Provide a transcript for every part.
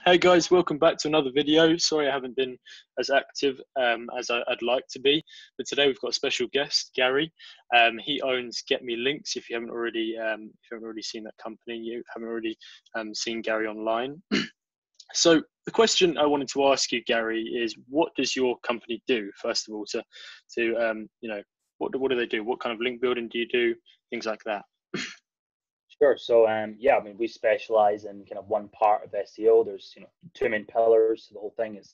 Hey guys, welcome back to another video. Sorry I haven't been as active as I'd like to be, but today we've got a special guest, Gary. He owns Get Me Links. If you haven't already seen that company, you haven't already seen Gary online. So the question I wanted to ask you, Gary, is what does your company do? First of all, what do they do? What kind of link building do you do? Things like that. Sure. So, we specialize in kind of one part of SEO. There's, two main pillars to the whole thing is,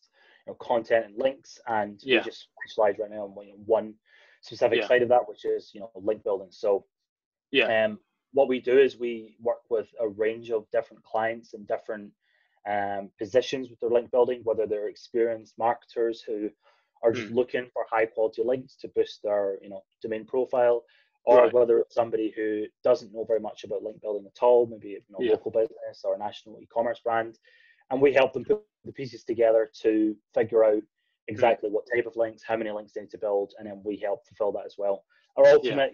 content and links, and we just specialize right now on one specific side of that, which is, link building. So, what we do is we work with a range of different clients in different positions with their link building, whether they're experienced marketers who are just looking for high quality links to boost their, domain profile, or whether it's somebody who doesn't know very much about link building at all, maybe a local business or a national e-commerce brand, and we help them put the pieces together to figure out exactly what type of links, how many links they need to build, and then we help fulfill that as well. Our ultimate,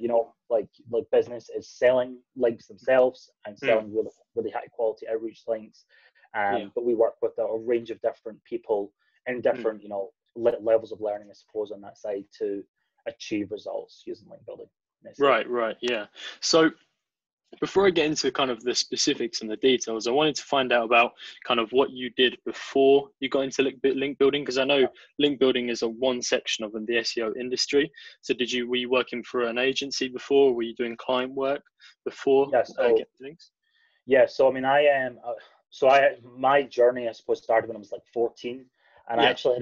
like business is selling links themselves and selling really, really high quality outreach links. But we work with a range of different people in different, levels of learning, I suppose, on that side to achieve results using link building. Right, yeah. So before I get into kind of the specifics and the details, I wanted to find out about kind of what you did before you got into link building, because I know link building is one section of the SEO industry. So were you working for an agency before? Were you doing client work before? Get links? Yeah, so I mean, my journey, I suppose, started when I was like 14. And I actually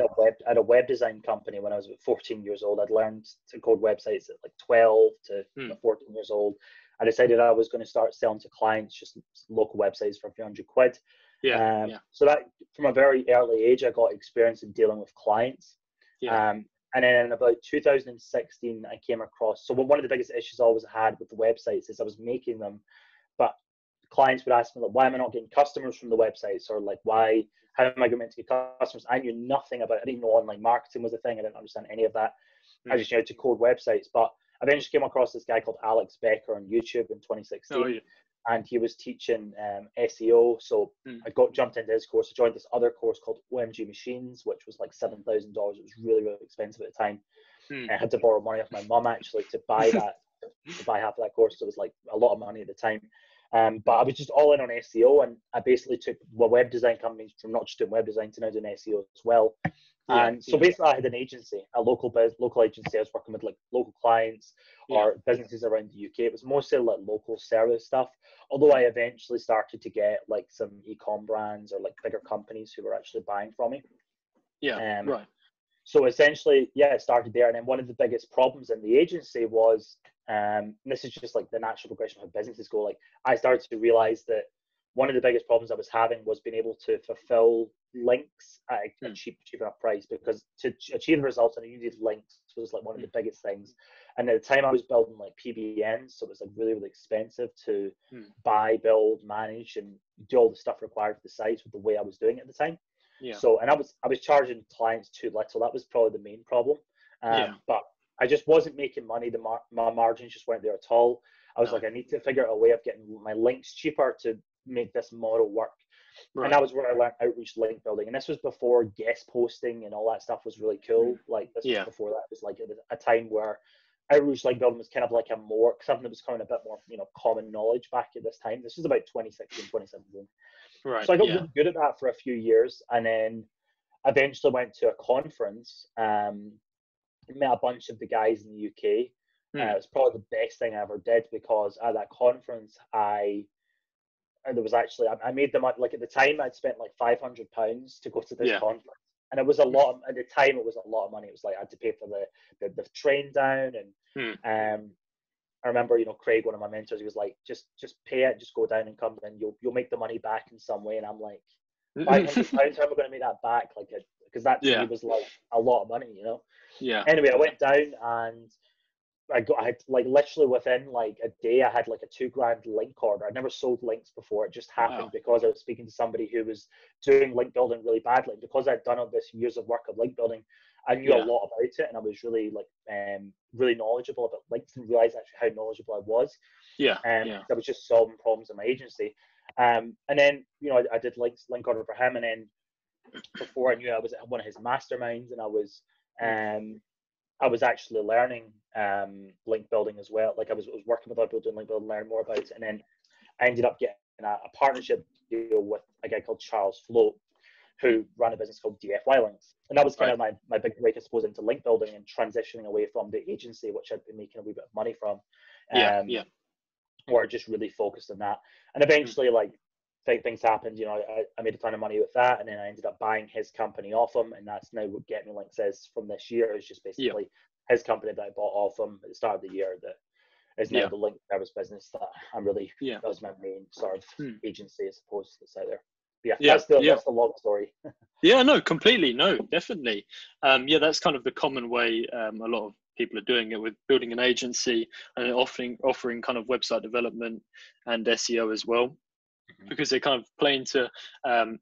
had a web design company when I was about 14 years old. I'd learned to code websites at like 12 to 14 years old. I decided I was going to start selling to clients, just local websites for a few hundred quid. So that from a very early age, I got experience in dealing with clients. And then in about 2016, I came across, so one of the biggest issues I always had with the websites is I was making them, but clients would ask me, like, why am I not getting customers from the websites? Or like, how am I going to get customers? I knew nothing about it. I didn't know online marketing was a thing. I didn't understand any of that. I just knew how to code websites. But I eventually came across this guy called Alex Becker on YouTube in 2016. And he was teaching SEO. So I jumped into his course. I joined this other course called OMG Machines, which was like $7,000. It was really, really expensive at the time. I had to borrow money off my mum actually to buy that, to buy half of that course. So it was like a lot of money at the time. But I was just all in on SEO, and I basically took web design companies from not just doing web design to now doing SEO as well. Basically I had an agency, a local agency. I was working with like local clients or businesses around the UK. It was mostly like local service stuff. Although I eventually started to get like some e-com brands or like bigger companies who were actually buying from me. So essentially, it started there. And then one of the biggest problems in the agency was, and this is just like the natural progression of how businesses go, like I started to realize that one of the biggest problems I was having was being able to fulfill links at a cheap enough price, because to achieve the results I needed links was like one of the biggest things. And at the time I was building like PBNs, so it was like really, really expensive to buy, build, manage, and do all the stuff required for the sites with the way I was doing it at the time. So, and I was charging clients too little. That was probably the main problem. But I just wasn't making money. My margins just weren't there at all. I was like, I need to figure out a way of getting my links cheaper to make this model work. And that was where I learned outreach link building. And this was before guest posting and all that stuff was really cool. Like this was before that. It was like a time where outreach link building was kind of like something that was kind of a bit more, common knowledge back at this time. This was about 2016, 2017. So I got really good at that for a few years, and then eventually went to a conference, met a bunch of the guys in the UK. It was probably the best thing I ever did, because at that conference, I made them up, like at the time I'd spent like £500 to go to this conference. And it was a lot at the time. It was a lot of money. It was like I had to pay for the train down, and I remember, Craig, one of my mentors, he was like, just pay it, just go down and come, and you'll make the money back in some way. And I'm like, £500, how am I going to make that back? Like, because that to me was like a lot of money, Anyway, I went down, and I had like literally within like a day, I had like a £2,000 link order. I'd never sold links before. It just happened because I was speaking to somebody who was doing link building really badly. Because I'd done all this years of work of link building, I knew a lot about it, and I was really like really knowledgeable about links, and realized actually how knowledgeable I was. I was just solving problems in my agency. And then, you know, I did link order for him, and then before I knew it, I was at one of his masterminds, and I was actually learning link building as well. Like I was working with other people doing link building, learn more about it, and then I ended up getting a partnership deal with a guy called Charles Float, who ran a business called DFY Links. And that was kind of my big break, I suppose, into link building and transitioning away from the agency, which I'd been making a wee bit of money from. Or just really focused on that. And eventually, like, things happened. You know, I made a ton of money with that, and then I ended up buying his company off him, and that's now what Get Me Links is from this year. Is just basically his company that I bought off him at the start of the year that is now the link service business that I'm really that was my main sort of agency, I suppose, that's out there. That's the long story. No, completely. No, definitely. That's kind of the common way a lot of people are doing it, with building an agency and offering kind of website development and SEO as well, because they're kind of playing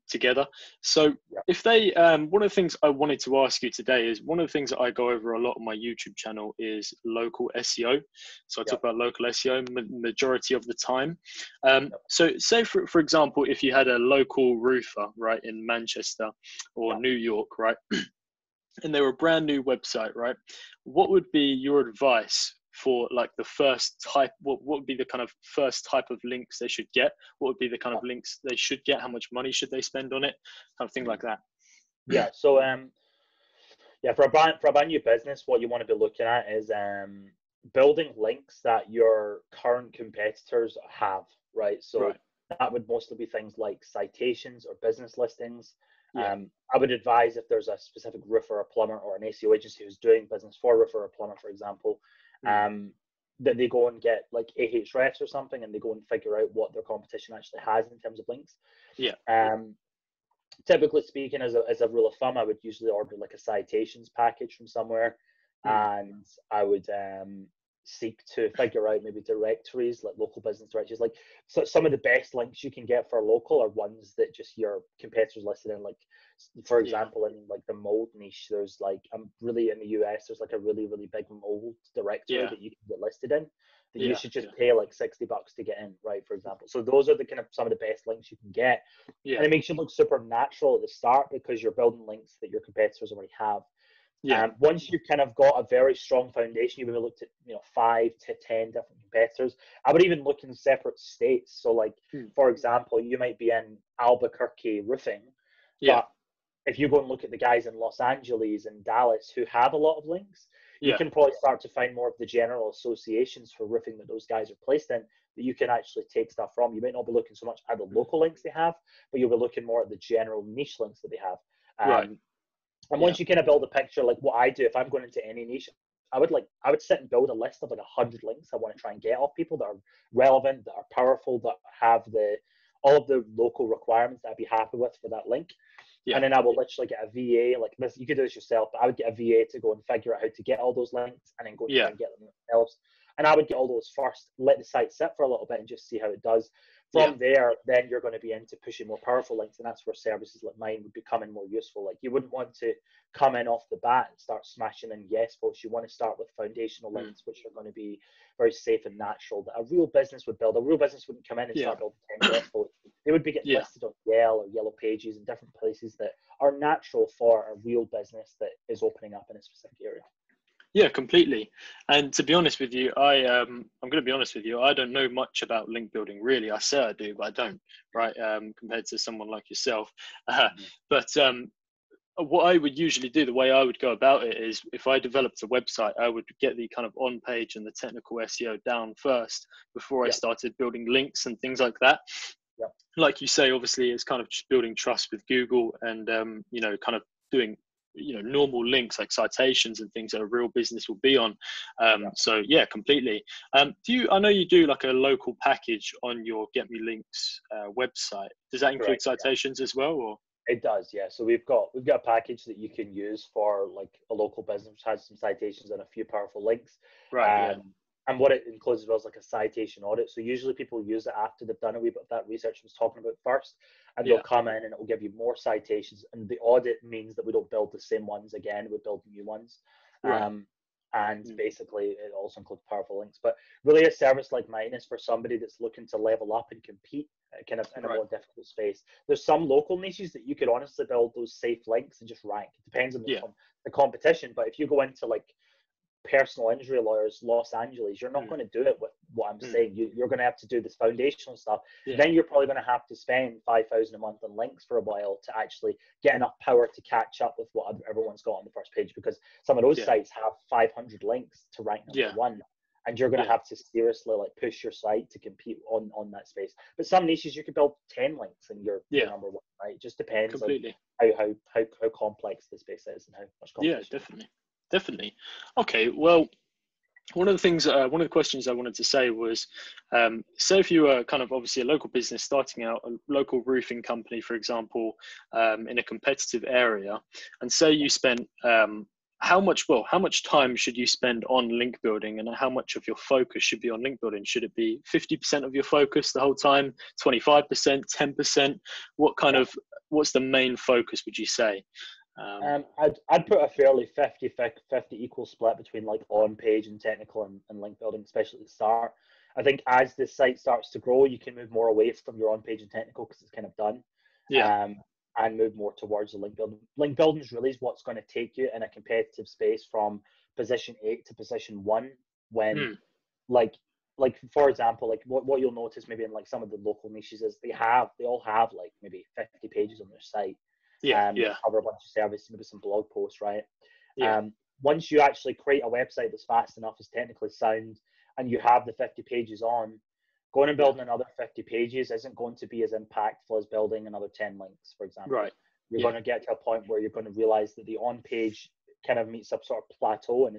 together. So if they, one of the things I wanted to ask you today is, one of the things that I go over a lot on my YouTube channel is local SEO. So I talk about local SEO majority of the time. So say for example, if you had a local roofer, right, in Manchester or New York, right, and they were a brand new website, right, what would be your advice for like the first type? What would be the kind of first type of links they should get? What would be the kind of links they should get? How much money should they spend on it? Kind of thing like that. So for a brand new business, what you want to be looking at is building links that your current competitors have, right? So that would mostly be things like citations or business listings. I would advise, if there's a specific roofer or plumber or an SEO agency who's doing business for a roofer or plumber, for example, that they go and get like Ahrefs or something, and they go and figure out what their competition actually has in terms of links. Typically speaking, as a rule of thumb, I would usually order like a citations package from somewhere, and I would seek to figure out maybe directories, like local business directories. Like, so some of the best links you can get for local are ones that just your competitors listed in. Like, for example, in like the mold niche, there's like really in the US, there's like a really big mold directory that you can get listed in, that you should just pay like $60 to get in, right? For example. So those are the kind of some of the best links you can get. And it makes you look super natural at the start, because you're building links that your competitors already have. Once you've kind of got a very strong foundation, you've maybe looked at 5 to 10 different competitors. I would even look in separate states. So like, for example, you might be in Albuquerque roofing, but if you go and look at the guys in Los Angeles and Dallas who have a lot of links, you can probably start to find more of the general associations for roofing that those guys are placed in, that you can actually take stuff from. You might not be looking so much at the local links they have, but you'll be looking more at the general niche links that they have. And once you kind of build a picture, like what I do, if I'm going into any niche, I would sit and build a list of like 100 links I want to try and get off people that are relevant, that are powerful, that have all of the local requirements that I'd be happy with for that link. And then I will literally get a VA, like this, you could do this yourself, but I would get a VA to go and figure out how to get all those links, and then go and try and get them themselves. And I would get all those first, let the site sit for a little bit and just see how it does. From there, then you're going to be into pushing more powerful links, and that's where services like mine would be becoming more useful. Like, you wouldn't want to come in off the bat and start smashing in yes votes. You want to start with foundational links, which are going to be very safe and natural, that a real business would build. A real business wouldn't come in and start building 10 yes votes. They would be getting listed on Yelp or Yellow Pages and different places that are natural for a real business that is opening up in a specific area. Yeah, completely. And to be honest with you, I'm going to be honest with you, I don't know much about link building, really. I say I do, but I don't, right? Compared to someone like yourself. But what I would usually do, the way I would go about it, is if I developed a website, I would get the kind of on page and the technical SEO down first before I started building links and things like that. Like you say, obviously, it's kind of just building trust with Google, and kind of doing normal links like citations and things that a real business will be on. So yeah, completely. I know you do like a local package on your Get Me Links website. Does that include citations as well, or? It does, yeah. So we've got a package that you can use for like a local business, which has some citations and a few powerful links. And what it includes as well is like a citation audit. So usually people use it after they've done a wee bit of that research I was talking about first, and they'll come in and it will give you more citations. And the audit means that we don't build the same ones again, we build new ones. And basically it also includes powerful links. But really, a service like mine is for somebody that's looking to level up and compete kind of in a Right. more difficult space. There's some local niches that you could honestly build those safe links and just rank. It depends on Yeah. the competition. But if you go into like personal injury lawyers, Los Angeles, you're not going to do it with what I'm saying. You're going to have to do this foundational stuff. Yeah. Then you're probably going to have to spend $5,000 a month on links for a while to actually get enough power to catch up with what everyone's got on the first page, because some of those sites have 500 links to rank number one. And you're going to have to seriously like push your site to compete on that space. But some niches you could build 10 links and you're number one, right? It just depends Completely. on how complex the space is and how much competition. Yeah, definitely. Okay, well, one of the questions I wanted to say was, say if you were kind of obviously a local business starting out, a local roofing company, for example, in a competitive area, and say you spent how much time should you spend on link building, and how much of your focus should be on link building? Should it be 50% of your focus the whole time, 25%, 10%? What's the main focus, would you say? I'd put a fairly 50-50 equal split between like on page and technical and link building, especially at the start. I think as the site starts to grow, you can move more away from your on page and technical because it's kind of done. And move more towards the link building. Link building is really what's going to take you in a competitive space from position 8 to position 1. When like for example, like what you'll notice maybe in like some of the local niches is they all have like maybe 50 pages on their site. Cover a bunch of services, maybe some blog posts, right? Once you actually create a website that's fast enough, is technically sound, and you have the 50 pages on, going and building another 50 pages isn't going to be as impactful as building another 10 links, for example. Right. You're going to get to a point where you're going to realize that the on page kind of meets some sort of plateau, and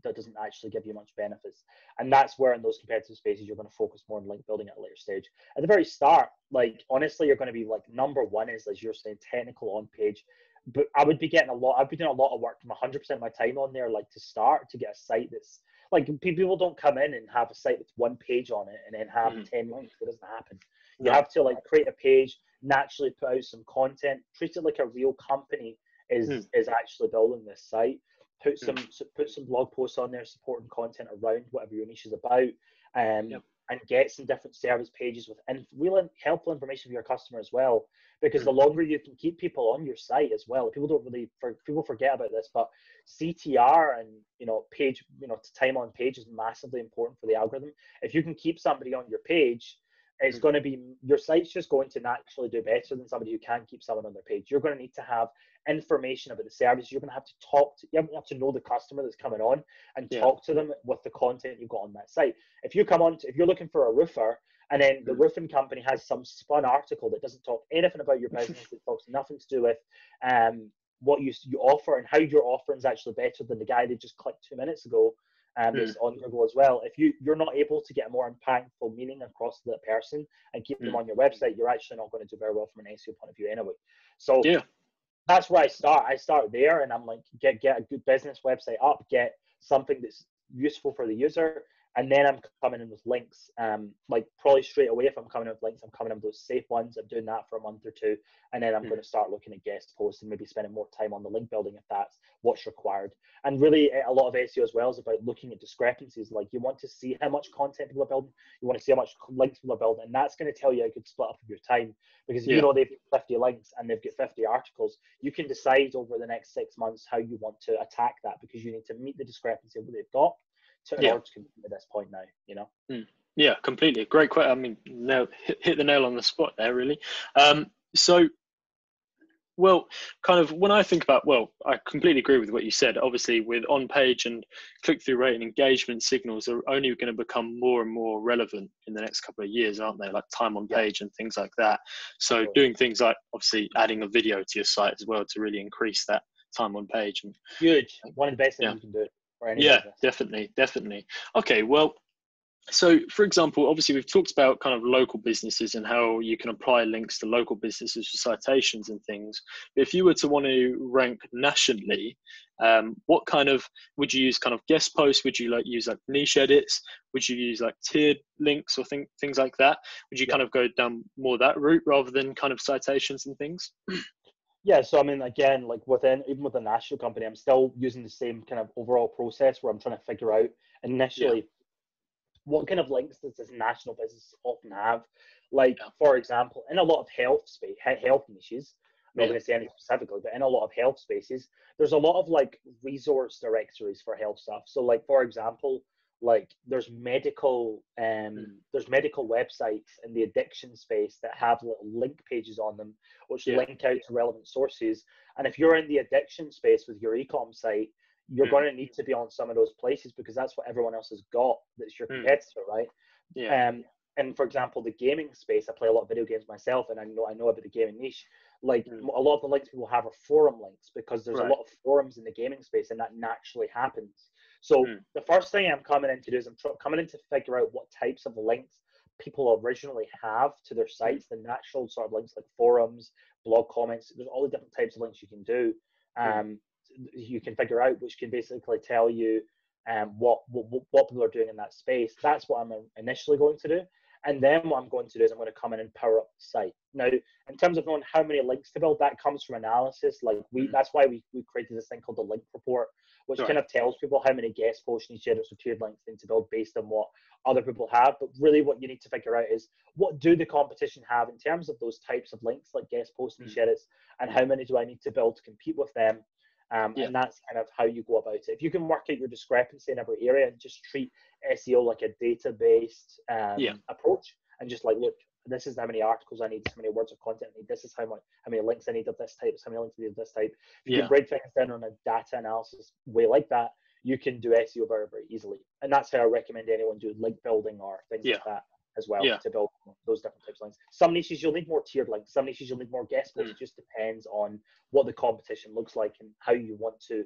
that doesn't actually give you much benefits. And that's where in those competitive spaces you're going to focus more on link building at a later stage. At the very start, like honestly, you're going to be like number one is, as you're saying, technical on page. But I've been doing a lot of work from 100% of my time on there, like to start to get a site that's like, people don't come in and have a site with one page on it and then have 10 links. It doesn't happen. You have to like create a page, naturally put out some content, treat it like a real company is actually building this site. Put some blog posts on there, supporting content around whatever your niche is about, and get some different service pages with really helpful information for your customer as well. Because the longer you can keep people on your site as well, people forget about this, but CTR and page, time on page is massively important for the algorithm. If you can keep somebody on your page, it's going to be, your site's just going to naturally do better than somebody who can't keep someone on their page. You're going to need to have information about the service. You're going to have to you have to know the customer that's coming on and talk to them with the content you've got on that site. If you're looking for a roofer, and then the roofing company has some spun article that doesn't talk anything about your business, it talks nothing to do with what you offer and how your offering is actually better than the guy that just clicked 2 minutes ago, that's on Google as well. If you're not able to get a more impactful meaning across the person and keep them on your website, you're actually not going to do very well from an SEO point of view anyway. So that's where I start. I start there, and I'm like, get a good business website up, get something that's useful for the user, and then I'm coming in with links. Like probably straight away, if I'm coming in with links, I'm coming in with those safe ones. I'm doing that for a month or two, and then I'm going to start looking at guest posts and maybe spending more time on the link building if that's what's required. And really, a lot of SEO as well is about looking at discrepancies. Like, you want to see how much content people are building, you want to see how much links people are building, and that's going to tell you a good split up of your time. Because if you know they've got 50 links and they've got 50 articles, you can decide over the next 6 months how you want to attack that, because you need to meet the discrepancy of what they've got in order to compete at this point now, Yeah, completely. Great question. I mean, hit the nail on the spot there, really. So, well, kind of when I think about, I completely agree with what you said. Obviously, with on-page and click-through rate and engagement, signals are only going to become more and more relevant in the next couple of years, aren't they? Like time on page and things like that. So doing things like obviously adding a video to your site as well to really increase that time on page. And huge. One of the best things you can do for any business. Definitely. Okay, well, so for example, obviously we've talked about kind of local businesses and how you can apply links to local businesses for citations and things. But if you were to want to rank nationally, what kind of, would you use kind of guest posts? Would you use niche edits? Would you use like tiered links or things like that? Would you kind of go down more that route rather than kind of citations and things? Yeah, so I mean, again, like even with a national company, I'm still using the same kind of overall process where I'm trying to figure out initially what kind of links does this national business often have. Like, Yeah. for example, in a lot of health niches, I'm not Yeah. going to say anything specifically, but in a lot of health spaces, there's a lot of like resource directories for health stuff. So like, for example, like there's medical websites in the addiction space that have little link pages on them, which Yeah. link out to relevant sources. And if you're in the addiction space with your ecom site, you're going to need to be on some of those places because that's what everyone else has got that's your competitor, right? Yeah. And for example, the gaming space, I play a lot of video games myself, and I know about the gaming niche. Like a lot of the links people have are forum links because there's a lot of forums in the gaming space, and that naturally happens. So the first thing I'm coming in to do is I'm coming in to figure out what types of links people originally have to their sites, the natural sort of links like forums, blog comments. There's all the different types of links you can do. You can figure out, which can basically tell you what people are doing in that space. That's what I'm initially going to do. And then what I'm going to do is I'm going to come in and power up the site. Now, in terms of knowing how many links to build, that comes from analysis. Like that's why we created this thing called the link report, which kind of tells people how many guest posts, niche edits, or tiered links they need to build based on what other people have. But really what you need to figure out is what do the competition have in terms of those types of links like guest posts, niche edits, and how many do I need to build to compete with them? And that's kind of how you go about it. If you can work out your discrepancy in every area and just treat SEO like a data-based approach, and just like, look, this is how many articles I need, this many words of content I need, this is how many links I need of this type, how many links I need of this type. If you can break things down on a data analysis way like that, you can do SEO very, very easily. And that's how I recommend anyone do link building or things like that as well to build those different types of links. Some niches you'll need more tiered links, some niches you'll need more guest posts. It just depends on what the competition looks like and how you want to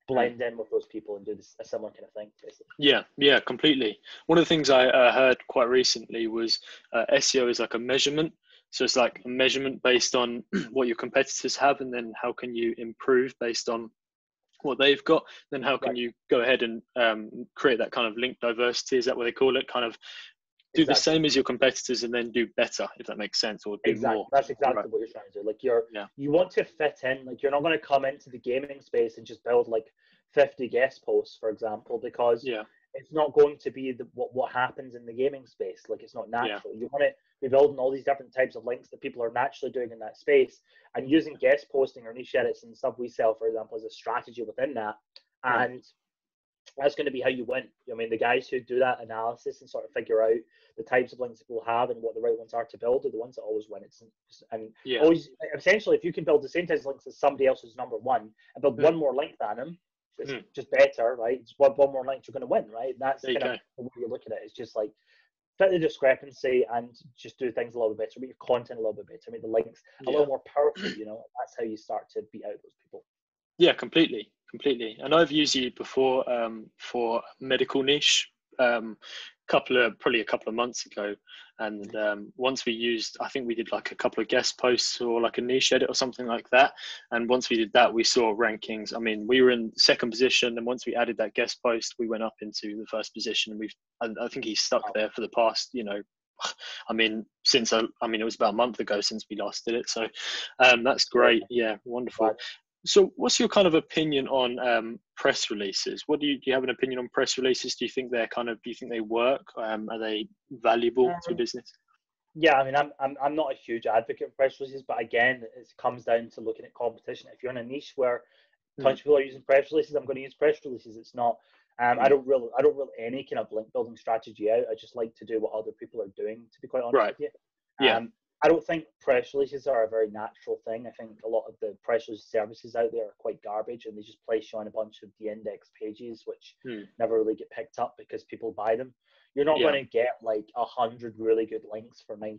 blend in with those people and do a similar kind of thing, basically. Yeah, completely. One of the things I heard quite recently was SEO is like a measurement. So it's like a measurement based on what your competitors have, and then how can you improve based on what they've got. Then how can you go ahead and create that kind of link diversity? Is that what they call it? Kind of do the same as your competitors and then do better, if that makes sense, or do more. That's exactly what you're trying to do. Like you want to fit in. Like you're not going to come into the gaming space and just build like 50 guest posts, for example, because it's not going to be what happens in the gaming space. Like it's not natural. You want to be building all these different types of links that people are naturally doing in that space, and using guest posting or niche edits and stuff we sell, for example, as a strategy within that. And that's going to be how you win. I mean, the guys who do that analysis and sort of figure out the types of links people have and what the right ones are to build are the ones that always win. Always, essentially, if you can build the same types of links as somebody else's number one and build one more link than them, it's just better, right? It's one more link you're going to win, right? That's kind of the way you look at it. It's just like fit the discrepancy and just do things a little bit better, make your content a little bit better, make the links a little more powerful. You know, that's how you start to beat out those people. Yeah, completely. And I've used you before for medical niche, probably a couple of months ago. And once we used, I think we did like a couple of guest posts or like a niche edit or something like that. And once we did that, we saw rankings. I mean, we were in second position, and once we added that guest post, we went up into the first position. And I think he's stuck there for the past, I mean, it was about a month ago since we last did it. So that's great. Yeah, wonderful. Right. So what's your kind of opinion on press releases? Do you have an opinion on press releases? Do you think do you think they work? Are they valuable to a business? Yeah, I mean, I'm not a huge advocate of press releases, but again, it comes down to looking at competition. If you're in a niche where tons of people are using press releases, I'm going to use press releases. It's not. I don't rule any kind of link building strategy out. I just like to do what other people are doing, to be quite honest with you. I don't think press releases are a very natural thing. I think a lot of the press release services out there are quite garbage, and they just place you on a bunch of de-index pages, which never really get picked up because people buy them. You're not going to get like 100 really good links for $90.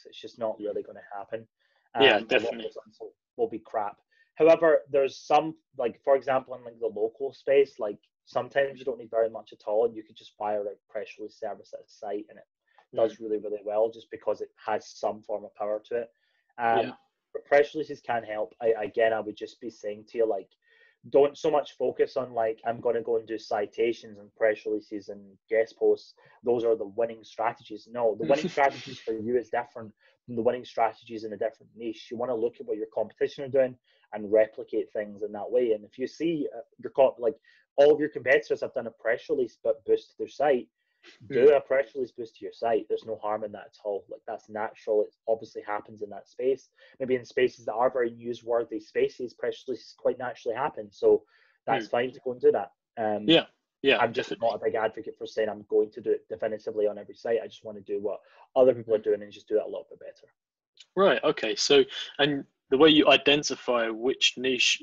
It's just not really going to happen. Definitely. A lot of those will be crap. However, there's some, like for example, in like the local space, like sometimes you don't need very much at all, and you could just fire a press release service at a site, and it does really, really well just because it has some form of power to it. But press releases can help. I would just be saying to you, like, don't so much focus on like, I'm going to go and do citations and press releases and guest posts. Those are the winning strategies. No, the winning strategies for you is different from the winning strategies in a different niche. You want to look at what your competition are doing and replicate things in that way. And if you see like all of your competitors have done a press release but boosted their site, do a press release boost to your site. There's no harm in that at all. Like, that's natural. It obviously happens in that space. Maybe in spaces that are very newsworthy spaces, press releases quite naturally happen. So that's fine to go and do that. Yeah, I'm just not a big advocate for saying I'm going to do it definitively on every site. I just want to do what other people are doing and just do it a little bit better. Right. Okay. So, and the way you identify which niche,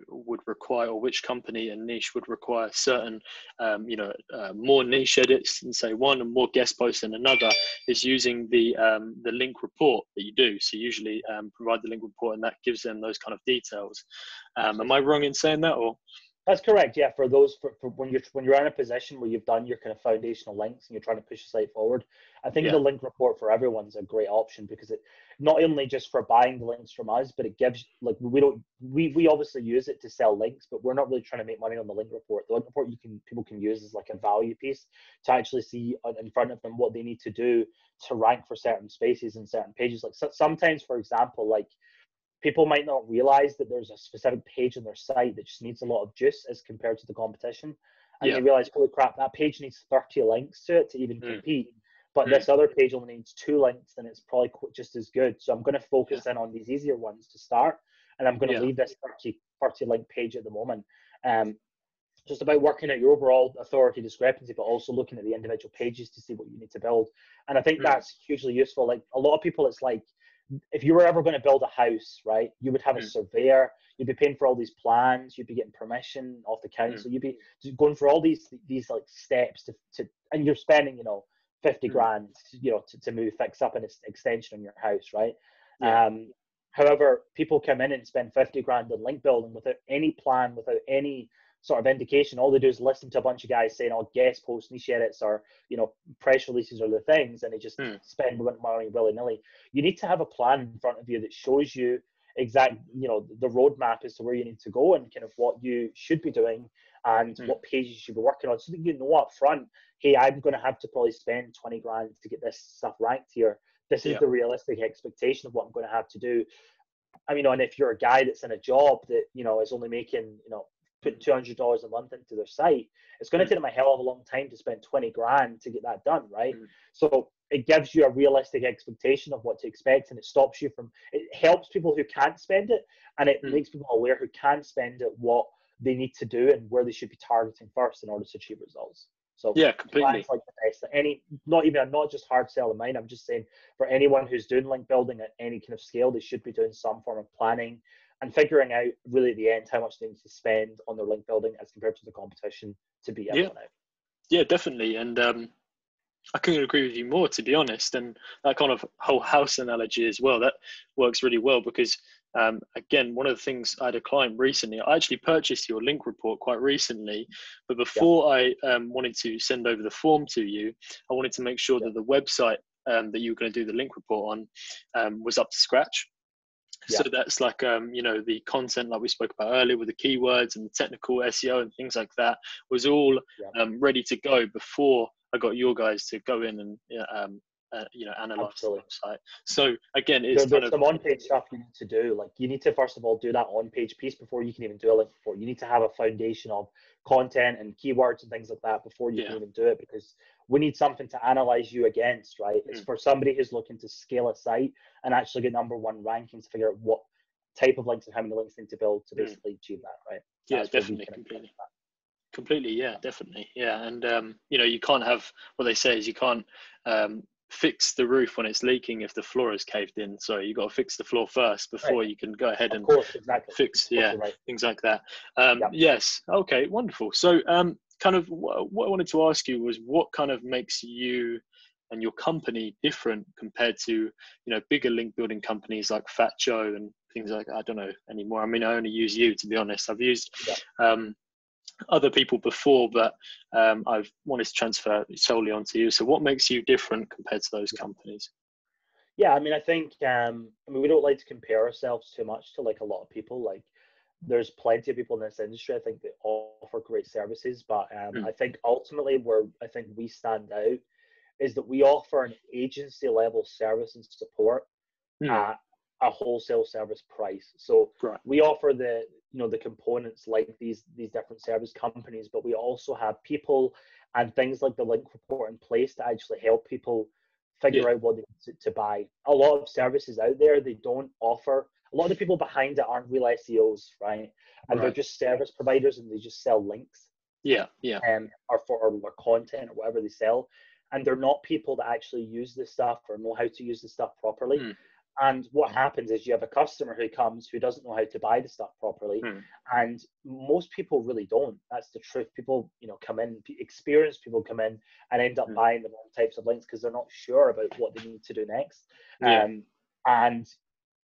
would require, or which company and niche would require certain, more niche edits in say one and more guest posts in another, is using the link report that you do. So you usually provide the link report, and that gives them those kind of details. Am I wrong in saying that, or? That's correct. Yeah, for those for when you're in a position where you've done your kind of foundational links and you're trying to push the site forward, I think the link report for everyone's a great option, because it not only just for buying the links from us, but it gives, like, we obviously use it to sell links, but we're not really trying to make money on the link report. The link report people can use as like a value piece to actually see in front of them what they need to do to rank for certain spaces and certain pages. Like, sometimes, for example, like, people might not realize that there's a specific page on their site that just needs a lot of juice as compared to the competition. And they realize, holy crap, that page needs 30 links to it to even compete. But this other page only needs 2 links, and it's probably just as good. So I'm going to focus in on these easier ones to start. And I'm going to leave this 30 link page at the moment. Just about working out your overall authority discrepancy, but also looking at the individual pages to see what you need to build. And I think that's hugely useful. Like, a lot of people, it's like, if you were ever going to build a house, right, you would have a surveyor, you'd be paying for all these plans, you'd be getting permission off the council, you'd be going for all these like steps to and you're spending, 50 grand, to move, fix up an extension on your house, right? However, people come in and spend 50 grand on link building without any plan, without any sort of indication. All they do is listen to a bunch of guys saying, "Oh, guest posts, niche edits, or press releases are the things," and they just spend money willy-nilly. You need to have a plan in front of you that shows you exact, the roadmap as to where you need to go and kind of what you should be doing and what pages you should be working on, so that you know up front, hey, I'm going to have to probably spend 20 grand to get this stuff ranked here. This is the realistic expectation of what I'm going to have to do. I mean, and if you're a guy that's in a job that, is only making, put $200 a month into their site, it's going to take them a hell of a long time to spend 20 grand to get that done, right? So it gives you a realistic expectation of what to expect, and it stops you from, it helps people who can't spend it, and it makes people aware who can spend it what they need to do and where they should be targeting first in order to achieve results. So completely. Like the best. Not just hard sell in mind. I'm just saying, for anyone who's doing link building at any kind of scale, they should be doing some form of planning and figuring out really at the end how much they need to spend on their link building as compared to the competition to beat everyone out. Yeah, definitely. And I couldn't agree with you more, to be honest. And that kind of whole house analogy as well, that works really well, because again, one of the things, I had a client recently, I actually purchased your link report quite recently, but before I wanted to send over the form to you, I wanted to make sure that the website that you were going to do the link report on was up to scratch. So that's like, the content like we spoke about earlier with the keywords and the technical SEO and things like that was all ready to go before I got your guys to go in and analyze the website. So again, there's some on-page stuff you need to do. Like, you need to first of all do that on-page piece before you can even do a link report. You need to have a foundation of content and keywords and things like that before you can even do it, because we need something to analyze you against, right? It's for somebody who's looking to scale a site and actually get #1 rankings to figure out what type of links and how many links they need to build to basically achieve that, right? That's definitely, completely. Yeah, definitely. Yeah. And, you can't have, what they say is you can't fix the roof when it's leaking if the floor is caved in. So you got to fix the floor first before you can go ahead and fix, things like that. Yes. Okay, wonderful. So kind of what I wanted to ask you was, what kind of makes you and your company different compared to, bigger link building companies like Fat Joe and things like, I don't know anymore. I mean, I only use you, to be honest. I've used other people before, but I've wanted to transfer solely onto you. So what makes you different compared to those companies? Yeah, I mean, I think, we don't like to compare ourselves too much to like a lot of people. Like, there's plenty of people in this industry, I think, that offer great services, but I think ultimately where I think we stand out is that we offer an agency level service and support at a wholesale service price. So Right. we offer the, you know, the components like these different service companies, but we also have people and things like the link report in place to actually help people Yeah. figure out what they need to buy. A lot of services out there, they don't offer, a lot of the people behind it aren't real SEOs, right? And they're Right. just service providers, and they just sell links, Yeah. Yeah. or for or content or whatever they sell. And they're not people that actually use this stuff or know how to use the stuff properly. Mm. And what happens is you have a customer who comes who doesn't know how to buy the stuff properly. Mm. And most people really don't. That's the truth. People, you know, come in, experienced people come in and end up Mm. buying the wrong types of links because they're not sure about what they need to do next. Yeah. And,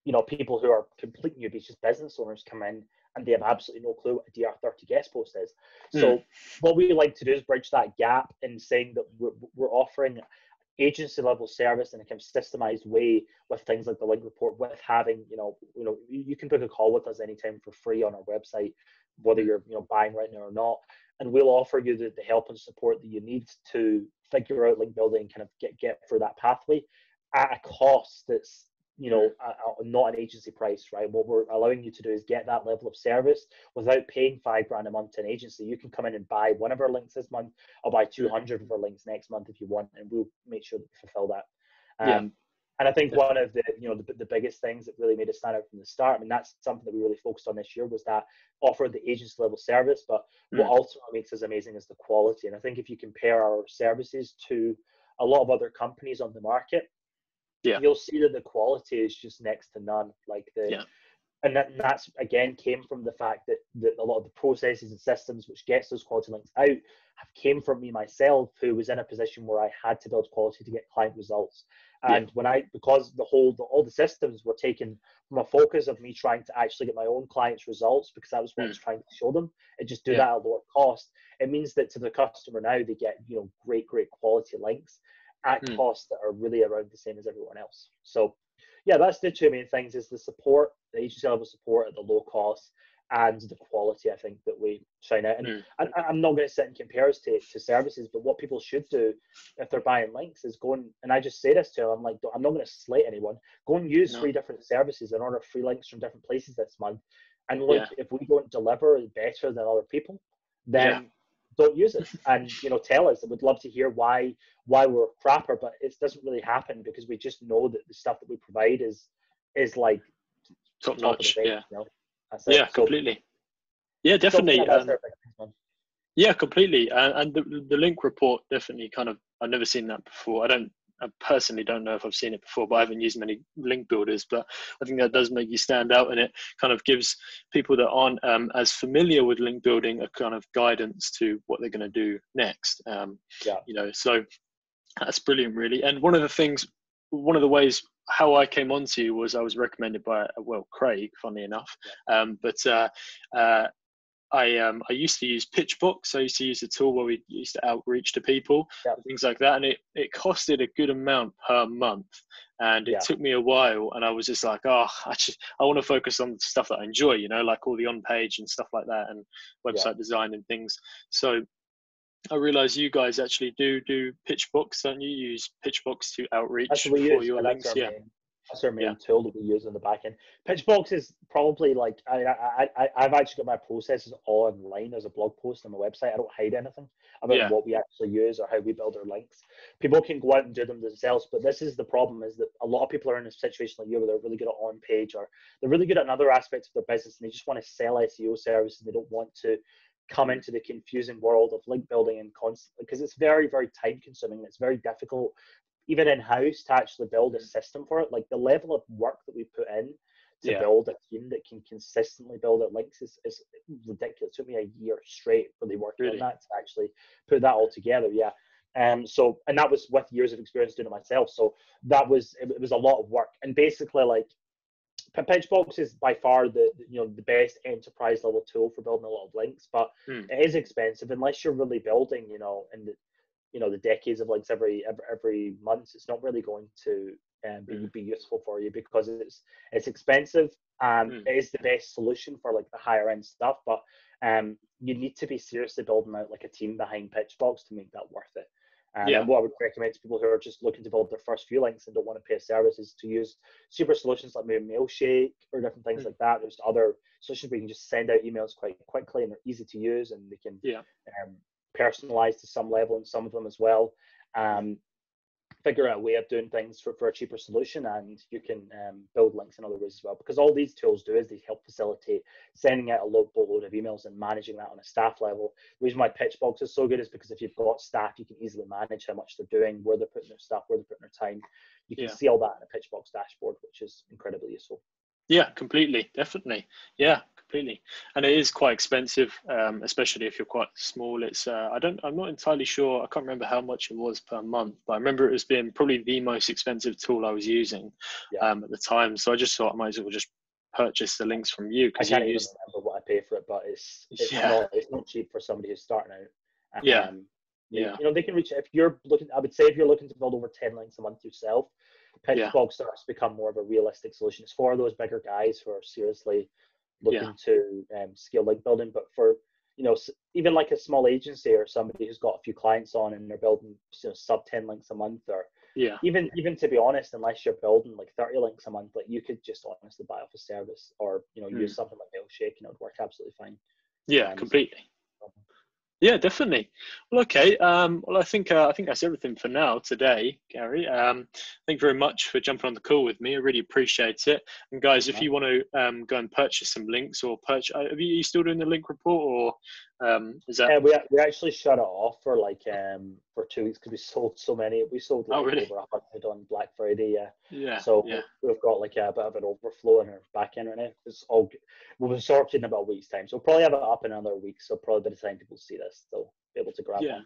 you know, people who are complete newbies, just business owners, come in and they have absolutely no clue what a DR30 guest post is. Mm. So what we like to do is bridge that gap in saying that we're offering agency level service in a kind of systemized way with things like the link report, with having, you can book a call with us anytime for free on our website, whether you're, you know, buying right now or not. And we'll offer you the help and support that you need to figure out link building and kind of get through that pathway at a cost that's, you know, not an agency price, right? What we're allowing you to do is get that level of service without paying $5,000 a month to an agency. You can come in and buy one of our links this month, or buy 200 of our links next month if you want, and we'll make sure that we fulfill that. Yeah. And I think Definitely. one of the, you know, the biggest things that really made us stand out from the start, I mean, that's something that we really focused on this year, was that offer the agency level service. But what ultimately makes us amazing is the quality. And I think if you compare our services to a lot of other companies on the market, Yeah. you'll see that the quality is just next to none. Like and that's again came from the fact that a lot of the processes and systems which gets those quality links out have came from me myself, who was in a position where I had to build quality to get client results. And because all the systems were taken from a focus of me trying to actually get my own clients results, because that was what I was trying to show them, and just do that at a lower cost, it means that to the customer now they get, you know, great quality links at costs that are really around the same as everyone else. So yeah, that's the two main things: is the support, the agency level support at the low cost, and the quality, I think, that we shine out. And I'm not going to sit and compare us to services, but what people should do if they're buying links is go and I just say this to them, I'm like, I'm not going to slate anyone. Go and use 3 different services and order free links from different places this month. And look, if we don't deliver better than other people, then don't use it. And, you know, tell us. I would love to hear why we're crapper, but it doesn't really happen because we just know that the stuff that we provide is like top notch. You know? Yeah, completely. Yeah, definitely. Yeah, completely. And the link report definitely kind of, I've never seen that before. I personally don't know if I've seen it before, but I haven't used many link builders. But I think that does make you stand out, and it kind of gives people that aren't as familiar with link building a kind of guidance to what they're going to do next. You know, so that's brilliant, really. And one of the ways how I came onto you was I was recommended by, Craig, funny enough. I used to use Pitchbox. I used to use the tool where we used to outreach to people, things like that. And it costed a good amount per month. And it took me a while. And I was just like, I want to focus on stuff that I enjoy, you know, like all the on-page and stuff like that, and website design and things. So I realize you guys actually do Pitchbox, don't you? Use Pitchbox to outreach for your links. That's our main tool that we use in the back end. Pitchbox is probably like, I've actually got my processes all online as a blog post on my website. I don't hide anything about what we actually use or how we build our links. People can go out and do them themselves, but this is the problem, is that a lot of people are in a situation like you where they're really good at on-page, or they're really good at another aspect of their business, and they just want to sell SEO services, and they don't want to come into the confusing world of link building and because it's very, very time consuming. It's very difficult, even in-house, to actually build a system for it. Like the level of work that we put in to build a team that can consistently build out links is ridiculous. It took me a year straight really working on that to actually put that all together. And that was with years of experience doing it myself. So it was a lot of work. And basically, like, Pitchbox is by far the best enterprise level tool for building a lot of links, but it is expensive unless you're really building, the decades of links every month. It's not really going to be useful for you because it's expensive. It is the best solution for like the higher end stuff, but you need to be seriously building out like a team behind Pitchbox to make that worth it. And then what I would recommend to people who are just looking to build their first few links and don't want to pay a service is to use cheaper solutions like maybe Mailshake or different things like that. There's other solutions where you can just send out emails quite quickly and they're easy to use, and they can personalize to some level in some of them as well. Figure out a way of doing things for a cheaper solution, and you can build links in other ways as well, because all these tools do is they help facilitate sending out a load of emails and managing that on a staff level. The reason why Pitchbox is so good is because if you've got staff, you can easily manage how much they're doing, where they're putting their stuff, where they're putting their time. You can see all that in a Pitchbox dashboard, which is incredibly useful. Yeah, completely, definitely. Yeah, completely. And it is quite expensive, especially if you're quite small. It's I'm not entirely sure. I can't remember how much it was per month, but I remember it as being probably the most expensive tool I was using at the time. So I just thought I might as well just purchase the links from you, because I can't even remember what I pay for it, but it's not cheap for somebody who's starting out. You know, they can reach, if you're looking, I would say if you're looking to build over 10 links a month yourself, Pitchbox starts to become more of a realistic solution. It's for those bigger guys who are seriously looking to scale link building. But for, you know, even like a small agency or somebody who's got a few clients on and they're building, you know, sub 10 links a month, or even to be honest, unless you're building like 30 links a month, like you could just honestly buy off a service, or, you know, use something like Mailshake, and it would work absolutely fine. Yeah, completely. Yeah, definitely. Well, okay. Well, I think that's everything for now today, Gary. Thank you very much for jumping on the call with me. I really appreciate it. And guys, if you want to go and purchase some links, or are you still doing the link report, or is that? We actually shut it off for like for 2 weeks because we sold so many. We sold like over 100 on Black Friday. So we've got like a bit of an overflow in our back end right now. It's all good. We'll be sorted in about a week's time. So we'll probably have it up in another week. So probably by the time people see this, they'll be able to grab one.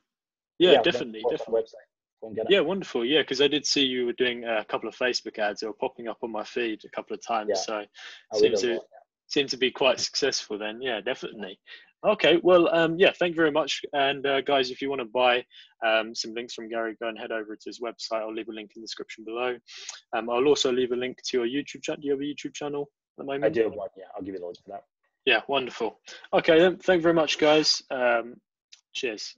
Yeah, definitely. Website. Go and get it. Yeah, wonderful. Yeah, because I did see you were doing a couple of Facebook ads that were popping up on my feed a couple of times. So seemed to be quite successful then. Yeah, definitely. Okay, well, thank you very much. And guys, if you want to buy some links from Gary, go and head over to his website. I'll leave a link in the description below. I'll also leave a link to your YouTube channel. Do you have a YouTube channel at the moment? I do have one, I'll give you the link for that. Yeah, wonderful. Okay, then, thank you very much, guys. Cheers.